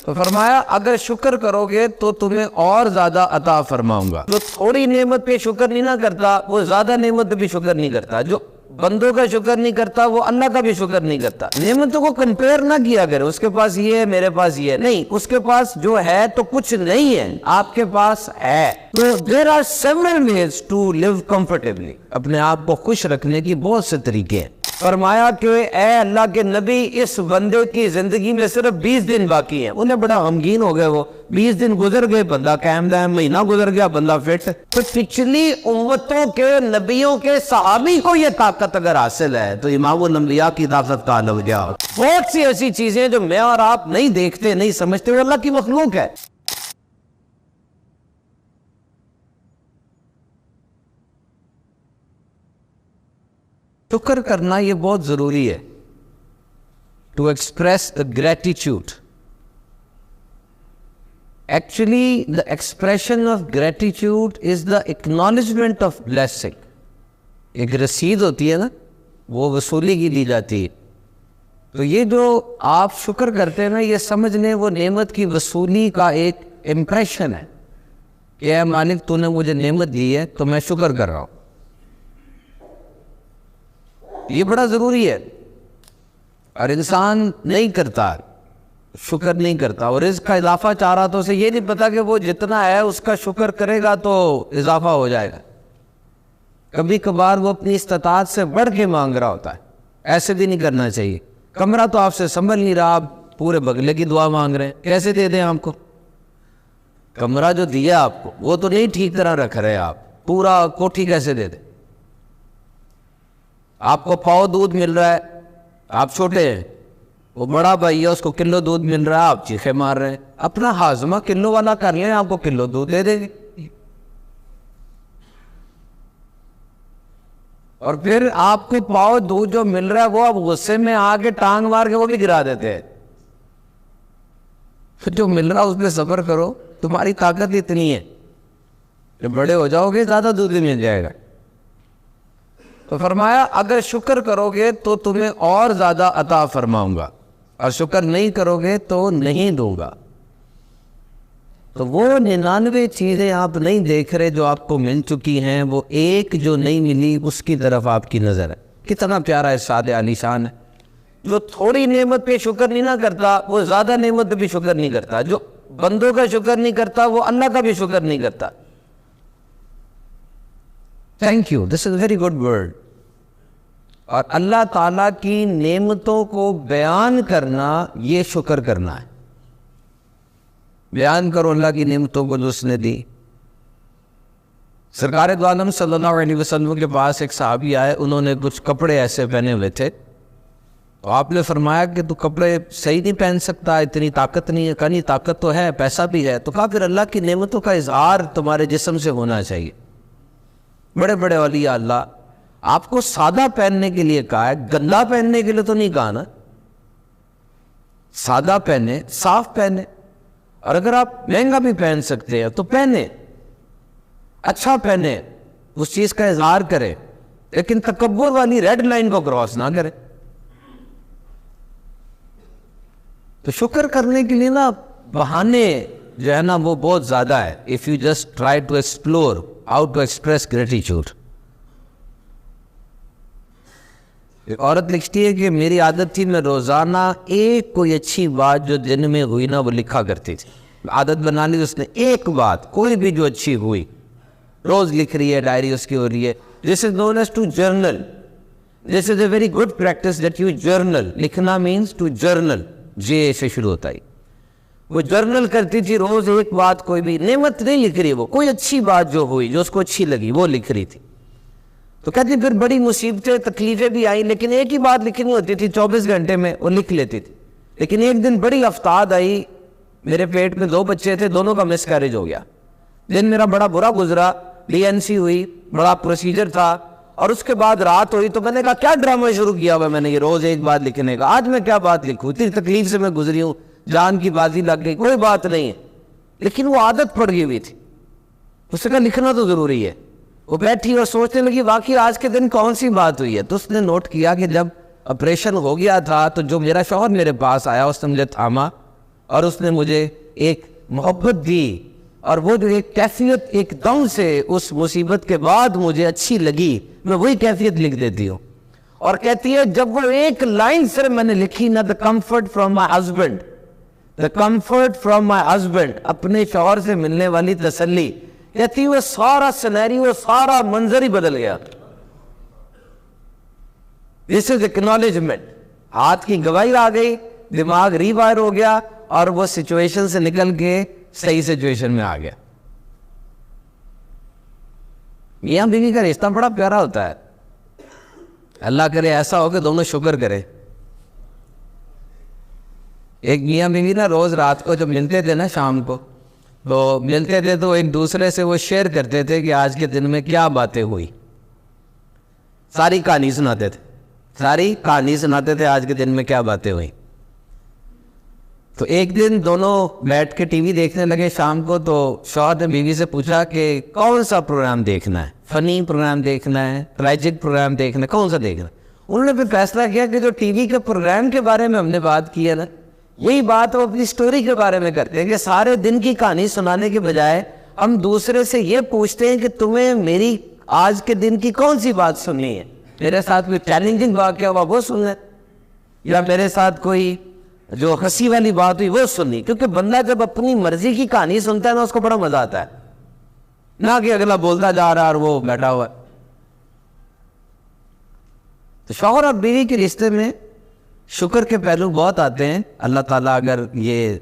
تو فرمایا اگر شکر کرو گے تو تمہیں اور زیادہ عطا فرماؤں گا. جو تھوڑی نعمت پہ شکر نہیں نہ کرتا وہ زیادہ نعمت پہ بھی شکر نہیں کرتا. جو بندوں کا شکر نہیں کرتا وہ اللہ کا بھی شکر نہیں کرتا. نعمتوں کو کمپیئر نہ کیا کرے, اس کے پاس یہ ہے میرے پاس یہ ہے, نہیں, اس کے پاس جو ہے تو کچھ نہیں ہے, آپ کے پاس ہے. تو there are several ways to live comfortably. اپنے آپ کو خوش رکھنے کی بہت سے طریقے ہیں. فرمایا کہ اے اللہ کے نبی اس بندے کی زندگی میں صرف 20 دن باقی ہیں. انہیں بڑا غمگین ہو گئے, وہ 20 دن گزر گئے, بندہ قائم دائم, مہینہ گزر گیا, بندہ فٹ. تو پچھلی امتوں کے نبیوں کے صحابی کو یہ طاقت اگر حاصل ہے تو امام الانبیاء کی طاقت کا لو گیا. بہت سی ایسی چیزیں جو میں اور آپ نہیں دیکھتے نہیں سمجھتے, وہ اللہ کی مخلوق ہے. شکر کرنا یہ بہت ضروری ہے. To express the gratitude. Actually the expression of gratitude is the acknowledgement of blessing. ایک رسید ہوتی ہے نا, وہ وصولی کی لی جاتی ہے. تو یہ جو آپ شکر کرتے ہیں نا, یہ سمجھ لیں وہ نعمت کی وصولی کا ایک امپریشن ہے کہ اے مالک تو نے مجھے نعمت دی ہے تو میں شکر کر رہا ہوں. یہ بڑا ضروری ہے. اور انسان نہیں کرتا, شکر نہیں کرتا, اور رزق کا اضافہ چاہ رہا تو اسے یہ نہیں پتا کہ وہ جتنا ہے اس کا شکر کرے گا تو اضافہ ہو جائے گا. کبھی کبھار وہ اپنی استطاعت سے بڑھ کے مانگ رہا ہوتا ہے. ایسے بھی نہیں کرنا چاہیے. کمرہ تو آپ سے سنبھل نہیں رہا, آپ پورے بگلے کی دعا مانگ رہے ہیں, کیسے دے دیں آپ کو؟ کمرہ جو دیا آپ کو وہ تو نہیں ٹھیک طرح رکھ رہے, آپ پورا کوٹھی کیسے دے دیں؟ آپ کو پاؤ دودھ مل رہا ہے, آپ چھوٹے ہیں, وہ بڑا بھائی ہے اس کو کلو دودھ مل رہا ہے, آپ چیخے مار رہے ہیں. اپنا ہاضمہ کلو والا کر لیں, آپ کو کلو دودھ دے دیں گے. اور پھر آپ کو پاؤ دودھ جو مل رہا ہے وہ آپ غصے میں آ کے ٹانگ مار کے وہ بھی گرا دیتے ہیں. پھر جو مل رہا اس پہ صبر کرو, تمہاری طاقت اتنی ہے, جب بڑے ہو جاؤ گے زیادہ دودھ مل جائے گا. تو فرمایا اگر شکر کرو گے تو تمہیں اور زیادہ عطا فرماؤں گا, اور شکر نہیں کرو گے تو نہیں دوں گا. تو وہ 99 چیزیں آپ نہیں دیکھ رہے جو آپ کو مل چکی ہیں, وہ ایک جو نہیں ملی اس کی طرف آپ کی نظر ہے. کتنا پیارا ارشاد عالی شان ہے. جو تھوڑی نعمت پہ شکر نہیں نہ کرتا وہ زیادہ نعمت پہ بھی شکر نہیں کرتا. جو بندوں کا شکر نہیں کرتا وہ اللہ کا بھی شکر نہیں کرتا. Thank you, this is a very good word. اور اللہ تعالیٰ کی نعمتوں کو بیان کرنا یہ شکر کرنا ہے. بیان کرو اللہ کی نعمتوں کو جو اس نے دی. سرکار دو عالم صلی اللہ علیہ وسلم کے پاس ایک صحابی آئے, انہوں نے کچھ کپڑے ایسے پہنے ہوئے تھے, تو آپ نے فرمایا کہ تو کپڑے صحیح نہیں پہن سکتا, اتنی طاقت نہیں ہے. کہا نہیں, طاقت تو ہے, پیسہ بھی ہے. تو کہا پھر اللہ کی نعمتوں کا اظہار تمہارے جسم سے ہونا چاہیے. بڑے بڑے اولیاء اللہ آپ کو سادہ پہننے کے لیے کہا ہے, گندا پہننے کے لیے تو نہیں کہا نا. سادہ پہنے, صاف پہنے, اور اگر آپ مہنگا بھی پہن سکتے ہیں تو پہنے, اچھا پہنے, اس چیز کا اظہار کرے, لیکن تکبر والی ریڈ لائن کو کراس نہ کرے. تو شکر کرنے کے لیے نا بہانے جو ہے نا وہ بہت زیادہ ہے. if you just try to explore how to express gratitude. ایک عورت لکھتی ہے کہ میری عادت تھی میں روزانہ ایک کوئی اچھی بات جو دن میں ہوئی نا وہ لکھا کرتی تھی. عادت بنا لی اس نے, ایک بات کوئی بھی جو اچھی ہوئی روز لکھ رہی ہے, ڈائری اس کی ہو رہی ہے. This is known as to journal. This is a very good practice that you journal. لکھنا means to journal. جے سے شروع ہوتا ہے. وہ جرنل کرتی تھی روز ایک بات, کوئی بھی نعمت نہیں لکھ رہی, وہ کوئی اچھی بات جو ہوئی جو اس کو اچھی لگی وہ لکھ رہی تھی. تو کہتی پھر بڑی مصیبتیں تکلیفیں بھی آئیں, لیکن ایک ہی بات لکھنی ہوتی تھی 24 گھنٹے میں, وہ لکھ لیتی تھی. لیکن ایک دن بڑی افتاد آئی, میرے پیٹ میں 2 بچے تھے, دونوں کا مس کیریج ہو گیا. دن میرا بڑا برا گزرا, DNC ہوئی, بڑا پروسیجر تھا, اور اس کے بعد رات ہوئی. تو میں نے کہا کیا ڈرامہ شروع کیا ہوا میں نے یہ روز ایک بات لکھنے کا, آج میں کیا بات لکھوں, اتنی تکلیف سے میں گزری ہوں, جان کی بازی لگ گئی, کوئی بات نہیں ہے. لیکن وہ عادت پڑ گئی ہوئی تھی, اس نے کہا لکھنا تو ضروری ہے. وہ بیٹھی اور سوچنے لگی واقعی آج کے دن کون سی بات ہوئی ہے. تو اس نے نوٹ کیا کہ جب آپریشن ہو گیا تھا تو جو میرا شوہر میرے پاس آیا, اس نے مجھے تھاما اور اس نے مجھے ایک محبت دی، اور وہ جو ایک کیفیت ایک دم سے اس مصیبت کے بعد مجھے اچھی لگی، میں وہی کیفیت لکھ دیتی ہوں. اور کہتی ہے جب وہ ایک لائن صرف میں نے لکھی نا، the comfort from my husband، the comfort from my husband، اپنے شوہر سے ملنے والی تسلی، کہتی وہ سارا سینیریو، سارا منظر ہی بدل گیا. This is acknowledgement. ہاتھ کی گواہی آ گئی، دماغ ریوائر ہو گیا، اور وہ سچویشن سے نکل کے صحیح سچویشن میں آ گیا. میاں بیوی کا رشتہ بڑا پیارا ہوتا ہے. اللہ کرے ایسا ہو کہ دونوں شکر کرے. ایک میاں بیوی نا روز رات کو جب ملتے تھے نا، شام کو تو ملتے تھے تو ایک دوسرے سے وہ شیئر کرتے تھے کہ آج کے دن میں کیا باتیں ہوئی. ساری کہانی سناتے تھے، ساری کہانی سناتے تھے آج کے دن میں کیا باتیں ہوئی. تو ایک دن دونوں بیٹھ کے ٹی وی دیکھنے لگے شام کو. تو شوہر نے بیوی سے پوچھا کہ کون سا پروگرام دیکھنا ہے، فنی پروگرام دیکھنا ہے، ٹریجک پروگرام دیکھنا ہے، کون سا دیکھنا ہے؟ انہوں نے پھر فیصلہ کیا کہ جو ٹی وی کے پروگرام کے بارے میں ہم نے بات کی ہے نا، یہی بات وہ اپنی سٹوری کے بارے میں کرتے ہیں کہ سارے دن کی کہانی سنانے کے بجائے ہم دوسرے سے یہ پوچھتے ہیں کہ تمہیں میری آج کے دن کی کون سی بات سننی ہے. میرے ساتھ کوئی چیلنجنگ واقعہ ہوا وہ سننا، یا میرے ساتھ کوئی جو ہنسی والی بات ہوئی وہ سننی. کیونکہ بندہ جب اپنی مرضی کی کہانی سنتا ہے نا، اس کو بڑا مزہ آتا ہے، نہ کہ اگلا بولتا جا رہا اور وہ بیٹھا ہوا ہے. تو شوہر اور بیوی کے رشتے میں شکر کے پہلو بہت آتے ہیں. اللہ تعالیٰ اگر یہ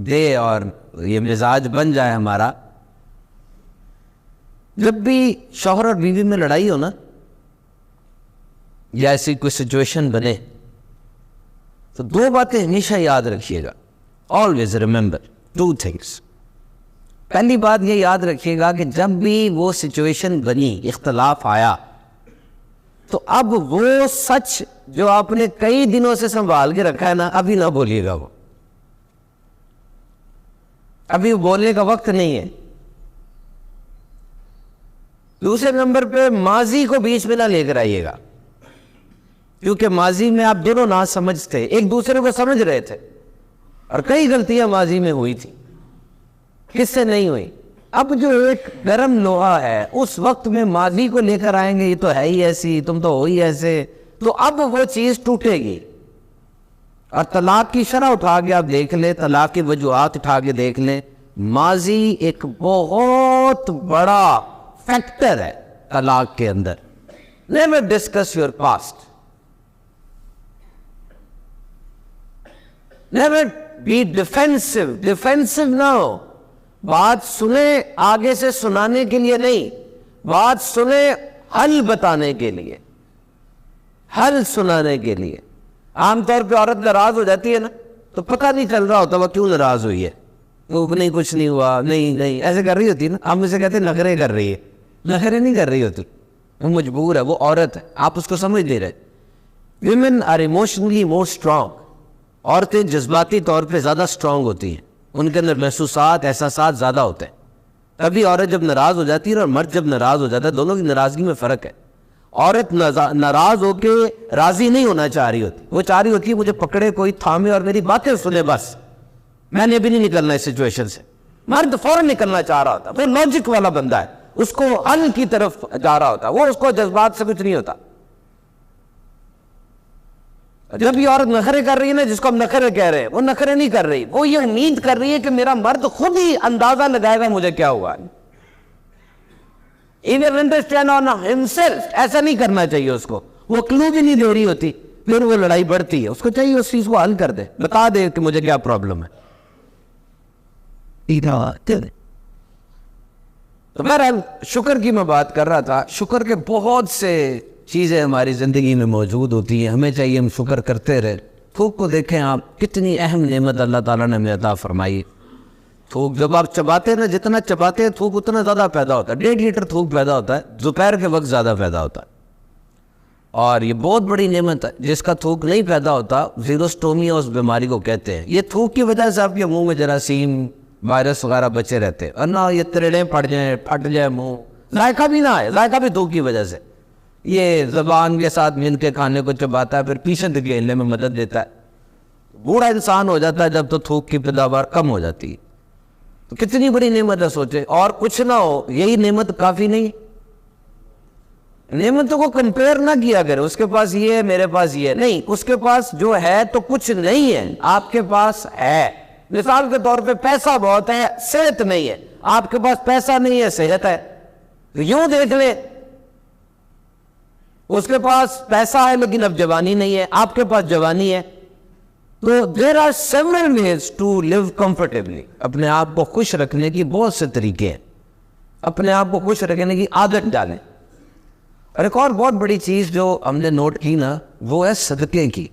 دے اور یہ مزاج بن جائے ہمارا، جب بھی شوہر اور بیوی میں لڑائی ہو نا، یا ایسی کوئی سچویشن بنے، تو دو باتیں ہمیشہ یاد رکھیے گا. Always remember two things. پہلی بات یہ یاد رکھیے گا کہ جب بھی وہ سچویشن بنی، اختلاف آیا، تو اب وہ سچ جو آپ نے کئی دنوں سے سنبھال کے رکھا ہے نا، ابھی نہ بولیے گا. وہ ابھی بولنے کا وقت نہیں ہے. دوسرے نمبر پہ ماضی کو بیچ میں نہ لے کر آئیے گا، کیونکہ ماضی میں آپ دونوں نہ سمجھ تھے، ایک دوسرے کو سمجھ رہے تھے، اور کئی غلطیاں ماضی میں ہوئی تھی، کس سے نہیں ہوئی. اب جو ایک گرم لوہا ہے، اس وقت میں ماضی کو لے کر آئیں گے، یہ تو ہے ہی ایسی، تم تو ہو ہی ایسے، تو اب وہ چیز ٹوٹے گی. اور طلاق کی شرح اٹھا کے آپ دیکھ لیں، طلاق کی وجوہات اٹھا کے دیکھ لیں، ماضی ایک بہت بڑا فیکٹر ہے طلاق کے اندر. Never discuss your past. Never be defensive. Defensive نہ ہو. بات سنیں آگے سے سنانے کے لیے نہیں، بات سنیں حل بتانے کے لیے، حل سنانے کے لیے. عام طور پہ عورت ناراض ہو جاتی ہے نا، تو پتہ نہیں چل رہا ہوتا وہ کیوں ناراض ہوئی ہے. وہ نہیں، کچھ نہیں ہوا، نہیں ایسے کر رہی ہوتی ہے نا. ہم اسے کہتے ہیں نخرے کر رہی ہے. نخرے نہیں کر رہی ہوتی، وہ مجبور ہے، وہ عورت ہے، آپ اس کو سمجھ نہیں رہے. Women are emotionally more strong. عورتیں جذباتی طور پہ زیادہ اسٹرانگ ہوتی ہیں، ان کے اندر محسوسات، احساسات زیادہ ہوتے ہیں. ابھی عورت جب ناراض ہو جاتی ہے اور مرد جب ناراض ہو جاتا ہے، دونوں کی ناراضگی میں فرق ہے. عورت ناراض ہو کے راضی نہیں ہونا چاہ رہی ہوتی، وہ چاہ رہی ہوتی ہے مجھے پکڑے کوئی، تھامے اور میری باتیں سنے، بس میں نے بھی نہیں نکلنا اس سچویشن سے. مرد فوراً نکلنا چاہ رہا ہوتا، وہ لاجک والا بندہ ہے، اس کو حل کی طرف جا رہا ہوتا، وہ اس کو جذبات سے کچھ نہیں ہوتا. جب یہ عورت نخرے کر رہی ہے نا، جس کو ہم نخرے کہہ رہے ہیں، وہ نخرے نہیں کر رہی، وہ یہ امید کر رہی ہے کہ میرا مرد خود ہی اندازہ لگائے گا مجھے کیا ہوا. Even understand on himself. ایسا نہیں کرنا چاہیے اس کو، وہ کلو بھی نہیں دے رہی ہوتی، پھر وہ لڑائی بڑھتی ہے. اس کو چاہیے اس چیز کو حل کر دے، بتا دے کہ مجھے کیا پرابلم ہے. تو بہرحال شکر کی میں بات کر رہا تھا. شکر کے بہت سے چیزیں ہماری زندگی میں موجود ہوتی ہیں، ہمیں چاہیے ہم شکر کرتے رہے. تھوک کو دیکھیں آپ، کتنی اہم نعمت اللہ تعالیٰ نے ہمیں عطا فرمائی. تھوک جب آپ چباتے ہیں نا، جتنا چباتے ہیں تھوک اتنا زیادہ پیدا ہوتا ہے. 1.5 لیٹر تھوک پیدا ہوتا ہے، دوپہر کے وقت زیادہ پیدا ہوتا ہے. اور یہ بہت بڑی نعمت ہے. جس کا تھوک نہیں پیدا ہوتا، زیروسٹومیا اس بیماری کو کہتے ہیں. یہ تھوک کی وجہ سے آپ کے منہ میں جراثیم، وائرس وغیرہ بچے رہتے ہیں، اور نہ یہ تریڑیں پڑ جائیں، پھٹ جائے منہ، ذائقہ بھی نہ آئے. ذائقہ بھی تھوک کی وجہ سے. یہ زبان کے ساتھ مل کے کھانے کو چباتا ہے، پھر پیچھے دھکیلنے میں مدد دیتا ہے. بوڑھا انسان ہو جاتا ہے جب تو تھوک کی پیداوار کم ہو جاتی ہے. تو کتنی بڑی نعمت ہے سوچے, اور کچھ نہ ہو یہی نعمت کافی نہیں. نعمتوں کو کمپیئر نہ کیا کرے, اس کے پاس یہ ہے میرے پاس یہ ہے, نہیں, اس کے پاس جو ہے تو کچھ نہیں ہے, آپ کے پاس ہے. مثال کے طور پہ پیسہ بہت ہے, صحت نہیں ہے. آپ کے پاس پیسہ نہیں ہے, صحت ہے. تو یوں دیکھ لیں, اس کے پاس پیسہ ہے لیکن اب جوانی نہیں ہے, آپ کے پاس جوانی ہے. تو there are several ways to live comfortably. اپنے آپ کو خوش رکھنے کی بہت سے طریقے ہیں, اپنے آپ کو خوش رکھنے کی عادت ڈالیں. اور ایک اور بہت بڑی چیز جو ہم نے نوٹ کی نا, وہ ہے صدقے کی.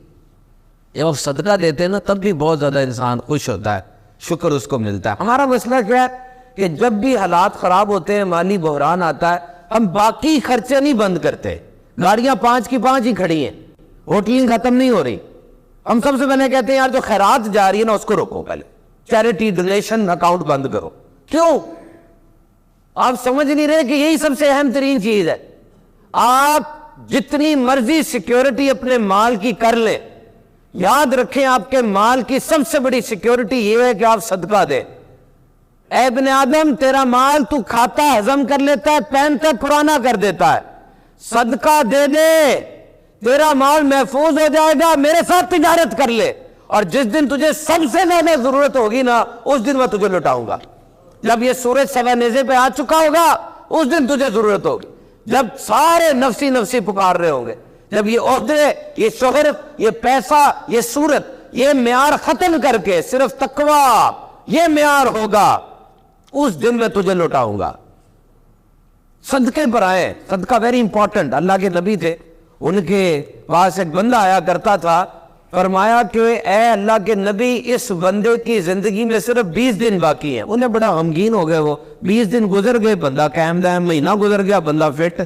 جب آپ صدقہ دیتے ہیں نا تب بھی بہت زیادہ انسان خوش ہوتا ہے, شکر اس کو ملتا ہے. ہمارا مسئلہ کیا ہے کہ جب بھی حالات خراب ہوتے ہیں, مالی بحران آتا ہے, ہم باقی خرچے نہیں بند کرتے. گاڑیاں 5 کی 5 ہی کھڑی ہیں, ہوٹلنگ ختم نہیں ہو رہی. ہم سب سے پہلے کہتے ہیں یار جو خیرات جا رہی ہے نا اس کو روکو, پہلے چیریٹی ڈونیشن اکاؤنٹ بند کرو. کیوں؟ آپ سمجھ نہیں رہے کہ یہی سب سے اہم ترین چیز ہے. آپ جتنی مرضی سیکیورٹی اپنے مال کی کر لیں, یاد رکھیں آپ کے مال کی سب سے بڑی سیکیورٹی یہ ہے کہ آپ صدقہ دیں. اے ابن آدم, تیرا مال تو کھاتا ہضم کر لیتا ہے, پہنتا پرانا کر دیتا ہے. صدقہ دے دے, تیرا مال محفوظ ہو جائے گا. میرے ساتھ تجارت کر لے, اور جس دن تجھے سب سے زیادہ ضرورت ہوگی نا اس دن میں تجھے لٹاؤں گا. جب یہ سورج سوا نیزے پہ آ چکا ہوگا اس دن تجھے ضرورت ہوگی. جب سارے نفسی نفسی پکار رہے ہوں گے, جب یہ عہدے, یہ شہرت, یہ پیسہ, یہ صورت, یہ معیار ختم کر کے صرف تقویٰ یہ معیار ہوگا, اس دن میں تجھے لٹاؤں گا. صدقے پر آئے, صدقہ ویری امپورٹنٹ. اللہ کے نبی تھے, ان کے پاس ایک بندہ آیا کرتا تھا, فرمایا کہ اے اللہ کے نبی, اس بندے کی زندگی میں صرف 20 دن باقی ہیں. انہیں بڑا غمگین ہو گئے, وہ 20 دن گزر گئے, بندہ قائم دائم, مہینہ گزر گیا, بندہ فٹ.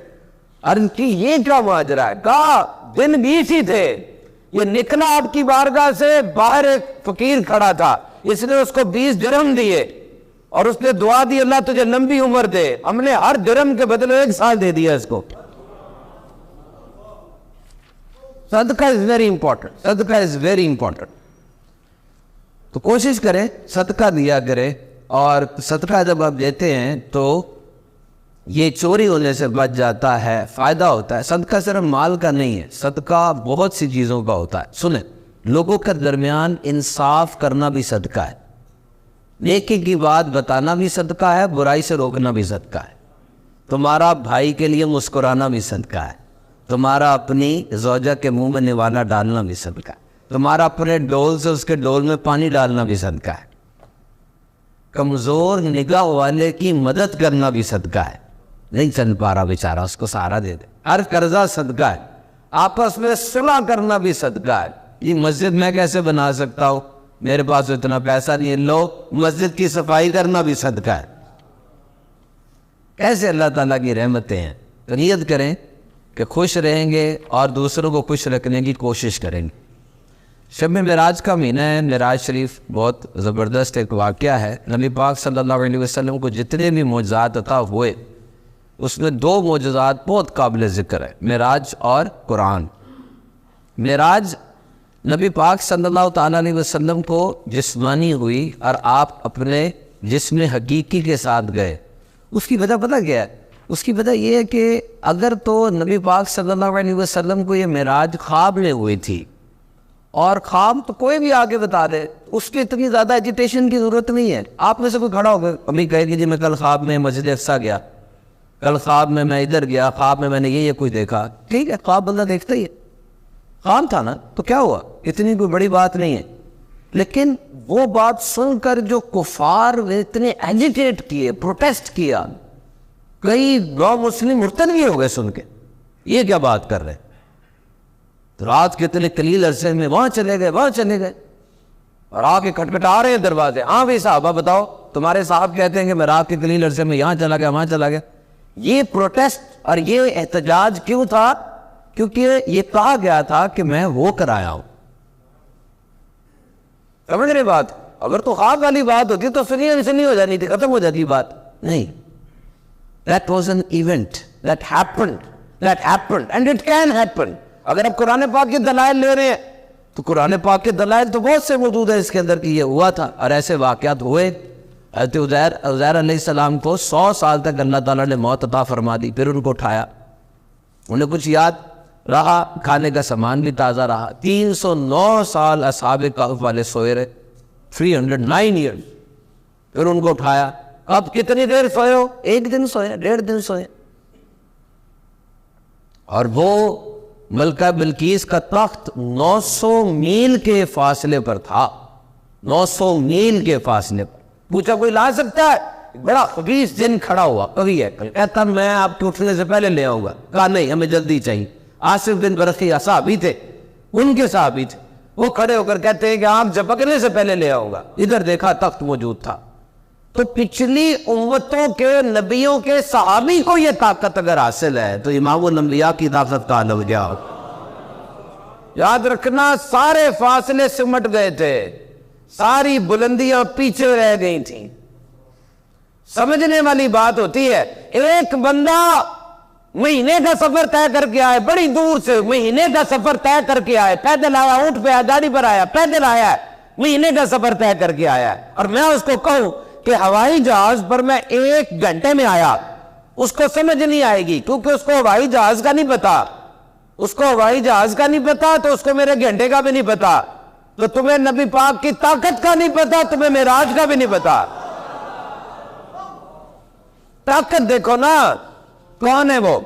عرض کی یہ کیا ماجرا ہے؟ کہا دن 20 ہی تھے. یہ نکلا آپ کی بارگاہ سے, باہر ایک فقیر کھڑا تھا, اس نے اس کو 20 درہم دیے اور اس نے دعا دی اللہ تجھے لمبی عمر دے. ہم نے ہر درہم کے بدلے 1 سال دے دیا اس کو. صدقہ is very important. صدقہ is very important. تو کوشش کریں صدقہ دیا کریں, اور صدقہ جب آپ دیتے ہیں تو یہ چوری ہونے سے بچ جاتا ہے, فائدہ ہوتا ہے. صدقہ صرف مال کا نہیں ہے, صدقہ بہت سی چیزوں کا ہوتا ہے. سنیں, لوگوں کے درمیان انصاف کرنا بھی صدقہ ہے, نیکی کی بات بتانا بھی صدقہ ہے, برائی سے روکنا بھی صدقہ ہے. تمہارا بھائی کے لیے مسکرانا بھی صدقہ ہے, تمہارا اپنی زوجہ کے منہ میں نوالا ڈالنا بھی صدقہ ہے, تمہارا اپنے ڈول سے اس کے ڈول میں پانی ڈالنا بھی صدقہ ہے, کمزور نگاہ والے کی مدد کرنا بھی صدقہ ہے. نہیں چل پا رہا بیچارہ, اس کو سہارا دے دے. ہر قرضہ صدقہ ہے. آپس میں صلح کرنا بھی صدقہ ہے. یہ مسجد میں کیسے بنا سکتا ہوں, میرے پاس اتنا پیسہ نہیں ہے, لو مسجد کی صفائی کرنا بھی صدقہ ہے. کیسے اللہ تعالیٰ کی رحمتیں ہیں. تو نیت کریں کہ خوش رہیں گے اور دوسروں کو خوش رکھنے کی کوشش کریں گے. شب معراج کا مہینہ ہے. معراج شریف بہت زبردست ایک واقعہ ہے. نبی پاک صلی اللہ علیہ وسلم کو جتنے بھی معجزات عطا ہوئے, اس میں 2 معجزات بہت قابل ذکر ہے, معراج اور قرآن. معراج نبی پاک صلی اللہ تعالیٰ علیہ وسلم کو جسمانی ہوئی اور آپ اپنے جسم حقیقی کے ساتھ گئے. اس کی وجہ پتہ کیا ہے؟ اس کی وجہ یہ ہے کہ اگر تو نبی پاک صلی اللہ علیہ وسلم کو یہ معراج خواب میں ہوئی تھی, اور خواب تو کوئی بھی آگے بتا دے, اس کی اتنی زیادہ ایجیٹیشن کی ضرورت نہیں ہے. آپ میں سے کوئی کھڑا ہوگا, ابھی کہے گی جی میں کل خواب میں مسجد اقصیٰ گیا, کل خواب میں ادھر گیا, خواب میں نے یہ کوئی دیکھا. ٹھیک ہے, خواب بندہ دیکھتا ہی ہے, خواب تھا نا, تو کیا ہوا, اتنی کوئی بڑی بات نہیں ہے. لیکن وہ بات سن کر جو کفار اتنے ایجیٹیٹ کیے, پروٹیسٹ کیا, کئی نو مسلم مرتد بھی ہو گئے سن کے, یہ کیا بات کر رہے. تو رات کے اتنے قلیل عرصے میں وہاں چلے گئے اور آ کے کھٹکھٹا رہے ہیں دروازے. ہاں بھائی صحابہ بتاؤ, تمہارے صاحب کہتے ہیں کہ میں رات کے قلیل عرصے میں یہاں چلا گیا, وہاں چلا گیا. یہ پروٹیسٹ اور یہ احتجاج کیوں تھا؟ کیونکہ یہ کہا گیا تھا کہ میں ہو کر آیا ہوں. سمجھ رہے بات؟ اگر تو خواب والی بات ہوتی تو سنی نہیں ہو جانی تھی, ختم ہو جاتی بات. نہیں, that was an event that happened and it can happen. اگر آپ قرآن پاک کے دلائل لے رہے ہیں تو قرآن پاک کے دلائل تو بہت سے موجود ہیں اس کے اندر کہ یہ ہوا تھا، اور ایسے واقعات ہوئے۔ حضرت عزیر علیہ السلام کو 100 سال تک اللہ تعالیٰ نے موت عطا فرما دی، پھر ان کو اٹھایا، انہیں کچھ یاد رہا، کھانے کا سامان بھی تازہ رہا۔ 309 سال اصحاب کہف والے سوئے رہے، 309 ایئرز، پھر ان کو اٹھایا۔ اب کتنی دیر سوئے ہو؟ 1 دن سوئے، 1.5 دن سوئے، اور وہ ملکہ بلقیس کا تخت 900 میل کے فاصلے پر تھا، 900 میل کے فاصلے پر۔ پوچھا کوئی لا سکتا ہے؟ بڑا 20 دن کھڑا ہوا، کبھی ہے کہتا میں آپ کے اٹھنے سے پہلے لے آؤں گا، کہا نہیں ہمیں جلدی چاہیے۔ آصف بن برقیہ صحابی تھے، ان کے صحابی تھے، وہ کھڑے ہو کر کہتے ہیں کہ آپ جھپکنے سے پہلے لے آؤں گا، ادھر دیکھا تخت موجود تھا۔ تو پچھلی امتوں کے نبیوں کے صحابی کو یہ طاقت اگر حاصل ہے تو امام الانبیاء کی طاقت کا عالم کیا ہو۔ یاد رکھنا سارے فاصلے سمٹ گئے تھے، ساری بلندیاں پیچھے رہ گئی تھیں۔ سمجھنے والی بات ہوتی ہے، ایک بندہ مہینے کا سفر طے کر کے آئے، بڑی دور سے مہینے کا سفر طے کر کے آئے، پیدل آیا، اونٹ پہ آیا، گاڑی پر آیا، پیدل آیا، مہینے کا سفر طے کر کے آیا، اور میں اس کو کہوں کہ ہوائی جہاز پر میں 1 گھنٹے میں آیا، اس کو سمجھ نہیں آئے گی، کیونکہ اس کو ہوائی جہاز کا نہیں پتا، اس کو ہوائی جہاز کا نہیں پتا تو اس کو میرے گھنٹے کا بھی نہیں پتا، تو تمہیں نبی پاک کی طاقت کا نہیں پتا، تمہیں معراج کا بھی نہیں پتا۔ طاقت دیکھو نا، کون ہے وہ؟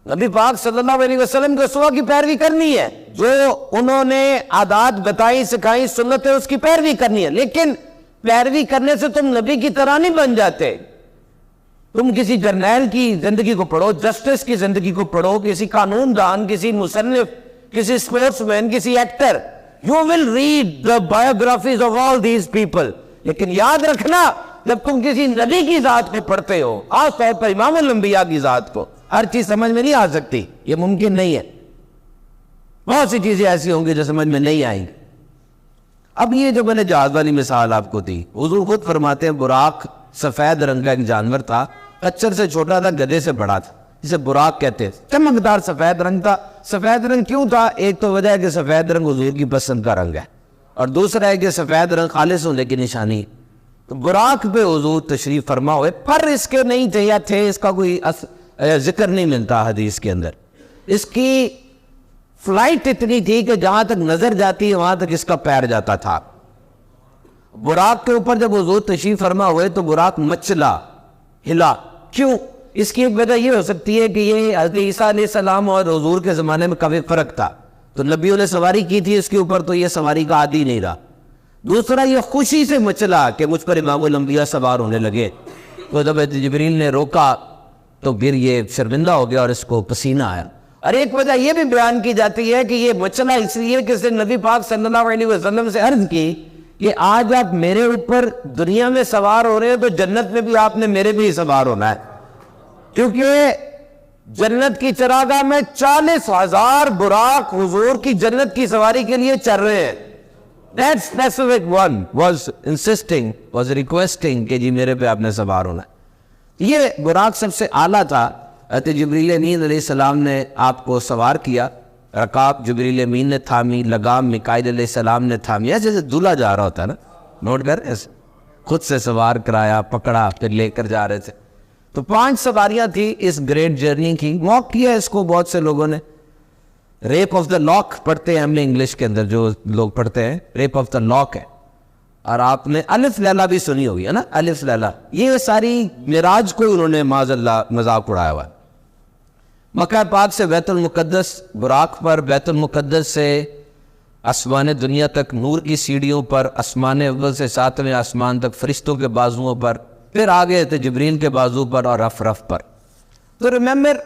نبی پاک صلی اللہ علیہ وسلم کو سوا کی پیروی کرنی ہے، جو انہوں نے عادات بتائی سکھائی سنتیں اس کی پیروی کرنی ہے، لیکن پیروی کرنے سے تم نبی کی طرح نہیں بن جاتے۔ تم کسی جرنیل کی زندگی کو پڑھو، جسٹس کی زندگی کو پڑھو، کسی قانون دان، کسی مصنف، کسی اسپورٹس مین، کسی actor, you will read the biographies of all these people، لیکن یاد رکھنا جب تم کسی نبی کی ذات کو پڑھتے ہو، خاص طور پر امام الانبیاء کی ذات کو، ہر چیز سمجھ میں نہیں آ سکتی، یہ ممکن نہیں ہے، بہت سی چیزیں ایسی ہوں گی جو سمجھ میں نہیں آئیں گی۔ اب یہ جو میں نے جہاز والی مثال آپ کو دی، حضور خود فرماتے ہیں براق سفید رنگ کا ایک جانور تھا، کچر سے چھوٹا تھا، گدھے سے بڑا تھا، اسے براق کہتے ہیں، چمکدار سفید رنگ تھا۔ سفید رنگ کیوں تھا؟ ایک تو وجہ ہے کہ سفید رنگ حضور کی پسند کا رنگ ہے، اور دوسرا ہے کہ سفید رنگ خالص ہونے کی نشانی۔ تو براق پہ حضور تشریف فرما ہوئے، پر اس کے نہیں تھے یا تھے، اس کا کوئی ذکر نہیں ملتا حدیث کے اندر۔ اس کی فلائٹ اتنی تھی کہ جہاں تک نظر جاتی ہے وہاں تک اس کا پیر جاتا تھا۔ براق کے اوپر جب حضور تشریف فرما ہوئے تو براق مچلا، ہلا، کیوں؟ اس کی ایک وجہ یہ ہو سکتی ہے کہ یہ حضرت عیسیٰ علیہ السلام اور حضور کے زمانے میں کافی فرق تھا، تو نبیوں نے سواری کی تھی اس کے اوپر، تو یہ سواری کا عادی نہیں رہا۔ دوسرا یہ خوشی سے مچلا کہ مجھ پر امام الانبیاء سوار ہونے لگے، تو جب جبریل نے روکا تو پھر یہ شرمندہ ہو گیا اور اس کو پسینہ آیا۔ اور ایک وجہ یہ بھی بیان کی جاتی ہے کہ یہ مچلا اس لیے کہ اس نے نبی پاک صلی اللہ علیہ وسلم سے عرض کی کہ آج آپ میرے اوپر دنیا میں سوار ہو رہے ہیں تو جنت میں بھی آپ نے میرے بھی سوار ہونا ہے، کیونکہ جنت کی چراگاہ میں 40,000 براق حضور کی جنت کی سواری کے لیے چل رہے ہیں۔ That specific one was insisting, was requesting کہ جی میرے پہ آپ نے سوار ہونا ہے۔ یہ براق سب سے اعلیٰ تھا۔ حضرت جبریل امین علیہ السلام نے آپ کو سوار کیا، رکاب جبریل امین نے تھامی، لگام میکائیل علیہ السلام نے تھامی، جیسے دلہا جا رہا ہوتا ہے نا، نوٹ کر ایسے خود سے سوار کرایا، پکڑا، پھر لے کر جا رہے تھے۔ تو 5 سواریاں تھی اس گریٹ جرنی کی۔ واک کیا اس کو بہت سے لوگوں نے، ریپ آف دا لاک پڑھتے ہیں ہم نے انگلش کے اندر، جو لوگ پڑھتے ہیں ریپ آف دا لاک ہے، اور آپ نے الف لیلہ بھی سنی ہوگی ہے نا، الف لیلہ، یہ ساری معراج کو انہوں نے معاذ اللہ مذاق اڑایا ہوا ہے۔ مکہ پاک سے بیت المقدس، براق پر بیت المقدس سے آسمان دنیا تک نور کی سیڑھیوں پر، آسمان اول سے 7ویں آسمان تک فرشتوں کے بازوؤں پر، پھر آگے تھے جبریل کے بازو پر اور رف رف پر۔ تو remember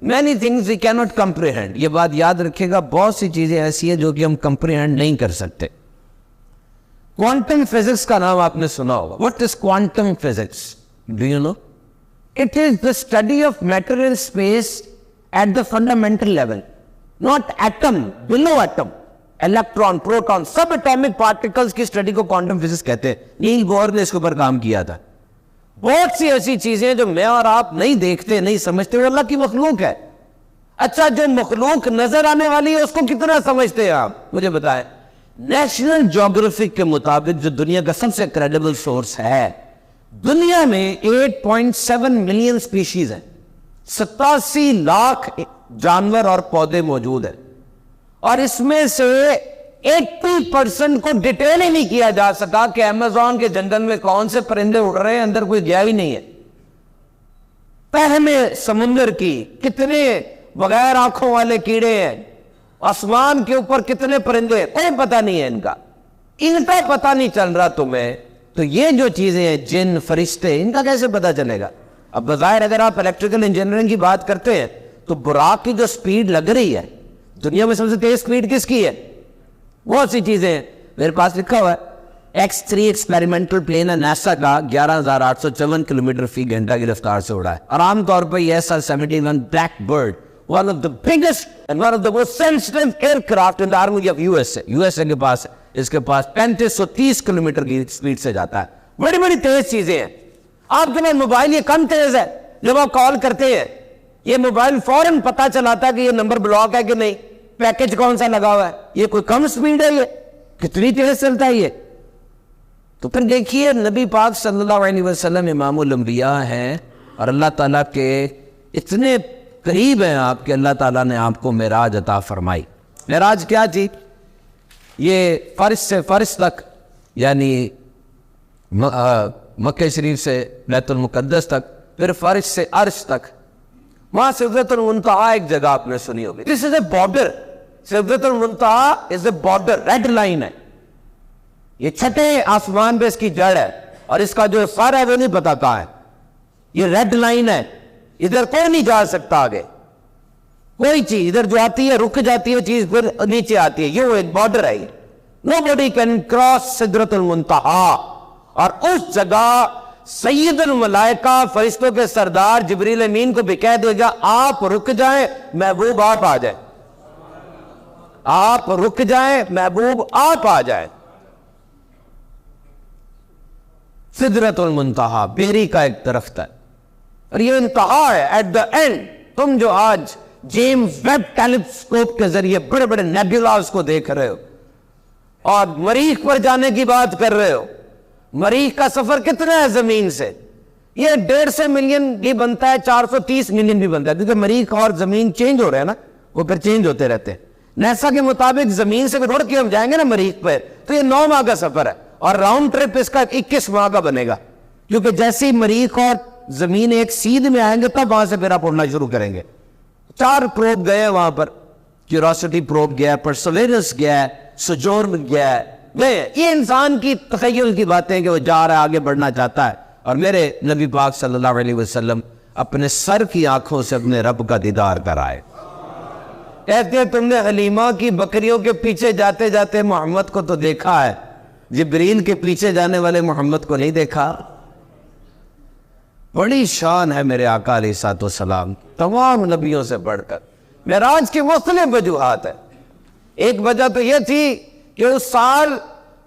many things we cannot comprehend، یہ بات یاد رکھے گا، بہت سی چیزیں ایسی ہیں جو کہ ہم comprehend نہیں کر سکتے۔ کوانٹم فزکس کا نام آپ نے سنا ہوگا۔ What is quantum physics? Do you know? It is the study of matter and space at the fundamental level, not atom, below atom, electron, proton، sub atomic particles کی اسٹڈی کو quantum physics کہتے ہیں۔ نیل bore نے اس کے اوپر کام کیا تھا۔ بہت سی ایسی چیزیں جو میں اور آپ نہیں دیکھتے، نہیں سمجھتے، وہ اللہ کی مخلوق ہے۔ اچھا جو مخلوق نظر آنے والی ہے اس کو کتنا سمجھتے ہیں آپ مجھے بتائیں؟ نیشنل جیوگرافک کے مطابق جو دنیا کا سب سے کریڈیبل سورس ہے، دنیا میں 8.7 ملین سپیشیز ہیں، 87 لاکھ جانور اور پودے موجود ہیں، اور اس میں سے 80% کو ڈیٹیل ہی نہیں کیا جا سکا کہ ایمیزون کے جنگل میں کون سے پرندے اڑ رہے ہیں، اندر کوئی گیا ہی نہیں ہے۔ پہلے سمندر کی کتنے بغیر آنکھوں والے کیڑے ہیں، آسمان کے اوپر کتنے پرندے ہیں، کوئی پتہ نہیں ہے ان کا پتہ نہیں چل رہا تمہیں، تو یہ جو چیزیں ہیں جن فرشتے، ان کا کیسے پتہ چلے گا؟ اب بظاہر اگر آپ الیکٹریکل انجینئرنگ کی بات کرتے ہیں تو براق کی جو سپیڈ لگ رہی ہے، دنیا میں سب سے تیز سپیڈ کس کی ہے؟ بہت سی چیزیں ہیں، میرے پاس لکھا ہوا ہے X3 ایکسپیریمنٹل پلین ہے ناسا کا، 11,854 کلومیٹر فی گھنٹہ کی رفتار سے اڑا ہے، اور عام طور پر یہ SR-71 black bird one of the biggest and one of the most sensitive aircraft in the army of USA کے پاس ہے، اس کے پاس 3530 کلومیٹر کی سپیڈ سے جاتا ہے، بڑی بڑی تیز چیزیں ہیں۔ آپ کے پاس موبائل یہ کم تیز ہے، جب آپ کال کرتے ہیں یہ موبائل فوراً پتہ چلاتا ہے کہ یہ نمبر بلاک ہے کہ نہیں، پیکج کون سا لگا ہوا ہے، یہ کوئی کم سپیڈ ہے، یہ کتنی تیز چلتا ہے یہ۔ تو پھر دیکھیے نبی پاک صلی اللہ علیہ وسلم امام الانبیاء ہیں، اور اللہ تعالیٰ کے اتنے قریب ہیں آپ کہ اللہ تعالیٰ نے آپ کو معراج عطا فرمائی۔ معراج کیا تھی؟ یہ فرش سے فرش تک، یعنی مکہ شریف سے بیت المقدس تک، پھر فرش سے عرش تک، وہاں سدرۃ المنتہا ایک جگہ آپ نے سنی ہوگی، دس از اے بارڈر، سدرۃ المنتہا از اے بارڈر، ریڈ لائن ہے، یہ چھٹے آسمان پہ اس کی جڑ ہے، اور اس کا جو سر ہے وہ نہیں پتا کہاں ہے، یہ ریڈ لائن ہے، ادھر کوئی نہیں جا سکتا آگے، کوئی چیز ادھر جو آتی ہے رک جاتی ہے، چیز پھر نیچے آتی ہے، یہ ایک بارڈر ہے، nobody can cross سدرۃ المنتہا۔ اور اس جگہ سید الملائکہ فرشتوں کے سردار جبریل امین کو بھی کہہ دے گا آپ رک جائیں محبوب آپ آ جائیں، آپ رک جائیں محبوب آپ آ جائیں۔ سدرۃ المنتہا بیری کا ایک درخت ہے، اور یہ انتہا ہے، ایٹ دا اینڈ۔ تم جو آج جیمز ویب ٹیلیسکوپ کے ذریعے بڑے بڑے نیبولاز کو دیکھ رہے ہو اور مریخ پر جانے کی بات کر رہے ہو، مریخ کا سفر کتنا ہے زمین سے؟ یہ 150 ملین بھی بنتا ہے، 430 ملین بھی بنتا ہے، کیونکہ مریخ اور زمین چینج ہو رہے ہیں نا، وہ پھر چینج ہوتے رہتے ہیں۔ نیسا کے مطابق زمین سے اڑ کے ہم جائیں گے نا مریخ پہ، تو یہ 9 ماہ کا سفر ہے، اور راؤنڈ ٹرپ اس کا 21 ماہ کا بنے گا، کیونکہ جیسے ہی مریخ اور زمین ایک سیدھ میں آئیں گے تب وہاں سے پھر آپ اڑنا شروع کریں گے۔ 4 پروب گئے وہاں پر، کیوریوسٹی پروب گیا، پرسیورنس گیا، سوجورن گیا، یہ انسان کی تخیل کی باتیں کہ وہ جا رہا ہے، آگے بڑھنا چاہتا ہے۔ اور میرے نبی پاک صلی اللہ علیہ وسلم اپنے سر کی آنکھوں سے اپنے رب کا دیدار کرائے۔ کہتے ہیں تم نے حلیمہ کی بکریوں کے پیچھے جاتے جاتے محمد کو تو دیکھا ہے، جبریل کے پیچھے جانے والے محمد کو نہیں دیکھا۔ بڑی شان ہے میرے آقا علیہ الصلوۃ والسلام، تمام نبیوں سے بڑھ کر۔ معراج کی مختلف وجوہات ہیں، ایک وجہ تو یہ تھی کہ اس سال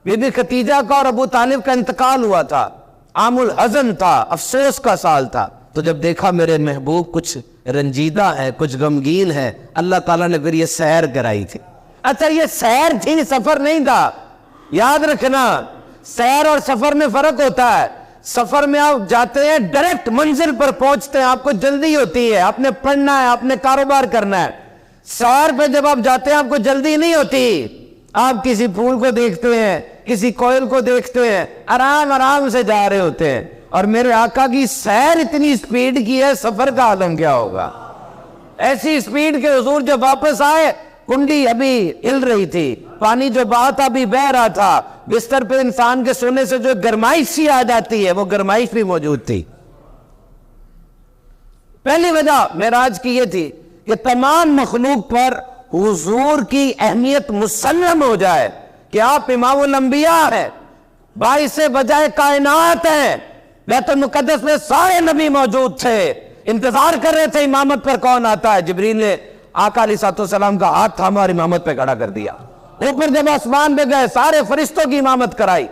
بی بی خدیجہ کا اور ابو طالب کا انتقال ہوا تھا، عام الحزن تھا، افسوس کا سال تھا، تو جب دیکھا میرے محبوب کچھ رنجیدہ ہے، کچھ غمگین ہے، اللہ تعالیٰ نے پھر یہ سیر کرائی تھی۔ اچھا یہ سیر تھی، سفر نہیں تھا، یاد رکھنا سیر اور سفر میں فرق ہوتا ہے۔ سفر میں آپ جاتے ہیں ڈائریکٹ منزل پر پہنچتے ہیں، آپ کو جلدی ہوتی ہے، آپ نے پڑھنا ہے، آپ نے کاروبار کرنا ہے۔ سیر پہ جب آپ جاتے ہیں آپ کو جلدی نہیں ہوتی، آپ کسی پھول کو دیکھتے ہیں، کسی کوئل کو دیکھتے ہیں، آرام آرام سے جا رہے ہوتے ہیں۔ اور میرے آقا کی سیر اتنی سپیڈ کی ہے، سفر کا عالم کیا ہوگا؟ ایسی سپیڈ کہ حضور جب واپس آئے کنڈی ابھی ہل رہی تھی، پانی جو بہا تھا ابھی بہ رہا تھا، بستر پہ انسان کے سونے سے جو گرمائش سی آ جاتی ہے وہ گرمائش بھی موجود تھی۔ پہلی وجہ معراج کی یہ تھی کہ تمام مخلوق پر حضور کی اہمیت مسلم ہو جائے کہ آپ امام الانبیاء ہیں، باعث بجائے کائنات ہیں۔ بیت المقدس میں سارے نبی موجود تھے، انتظار کر رہے تھے امامت پر کون آتا ہے۔ جبریل نے آقا علیہ الصلوۃ والسلام کا ہاتھ تھاما اور امامت پہ کھڑا کر دیا۔ اوپر جب آسمان پہ گئے سارے فرشتوں کی امامت کرائی۔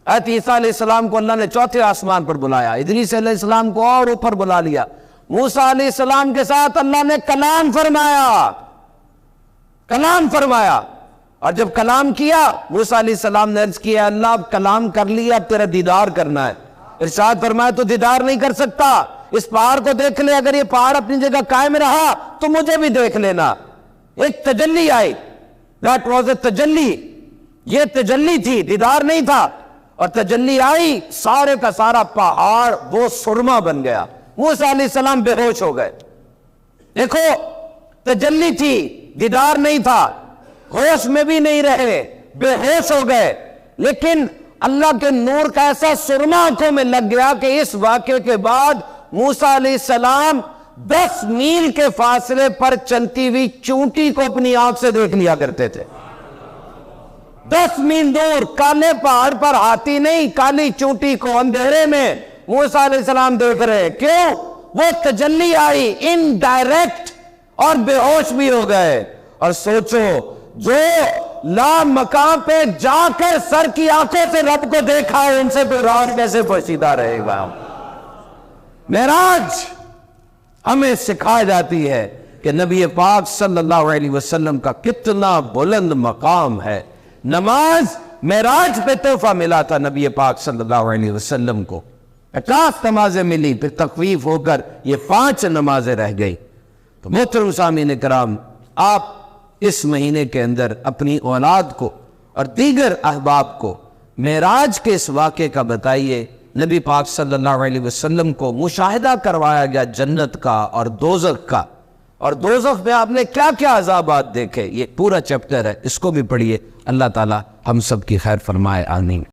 حضرت عیسیٰ علیہ السلام کو اللہ نے 4تھے آسمان پر بلایا، ادریس علیہ السلام کو اور اوپر بلا لیا، موسیٰ علیہ السلام کے ساتھ اللہ نے کلام فرمایا، اور جب کلام کیا موسیٰ علیہ السلام نے عرض کیا اللہ اب کلام کر لیا، اب تیرا دیدار کرنا ہے۔ ارشاد فرمایا تو دیدار نہیں کر سکتا، اس پہاڑ کو دیکھ لے، اگر یہ پہاڑ اپنی جگہ قائم رہا تو مجھے بھی دیکھ لینا۔ ایک تجلی آئی، that was a تجلی، یہ تجلی تھی، دیدار نہیں تھا، اور تجلی آئی، سارے کا سارا پہاڑ وہ سرما بن گیا، موسیٰ علیہ السلام بے ہوش ہو گئے۔ دیکھو تجلی تھی، دیدار نہیں تھا، ہوش میں بھی نہیں رہے، بے ہوش ہو گئے، لیکن اللہ کے نور کا ایسا سرما آنکھوں میں لگ گیا کہ اس واقعے کے بعد موسیٰ علیہ السلام 10 میل کے فاصلے پر چلتی ہوئی چونٹی کو اپنی آنکھ سے دیکھ لیا کرتے تھے۔ 10 میل دور کالے پہاڑ پر ہاتھی نہیں، کالی چونٹی کو اندھیرے میں موسیٰ علیہ السلام دیکھ رہے۔ کیوں؟ وہ تجلی آئی انڈائریکٹ، اور بے ہوش بھی ہو گئے۔ اور سوچو جو لا مقام پہ جا کر سر کی آنکھوں سے رب کو دیکھا ہے، ان سے پھر راز کیسے پوشیدہ رہے گا؟ معراج ہمیں سکھایا جاتی ہے کہ نبی پاک صلی اللہ علیہ وسلم کا کتنا بلند مقام ہے۔ نماز معراج پہ تحفہ ملا تھا نبی پاک صلی اللہ علیہ وسلم کو، 50 نمازیں ملی، پھر تخفیف ہو کر یہ 5 نمازیں رہ گئی۔ تو محترم سامعین کرام، آپ اس مہینے کے اندر اپنی اولاد کو اور دیگر احباب کو معراج کے اس واقعے کا بتائیے۔ نبی پاک صلی اللہ علیہ وسلم کو مشاہدہ کروایا گیا جنت کا اور دوزخ کا، اور دوزخ میں آپ نے کیا کیا عذابات دیکھے، یہ پورا چیپٹر ہے، اس کو بھی پڑھیے۔ اللہ تعالی ہم سب کی خیر فرمائے، آمین۔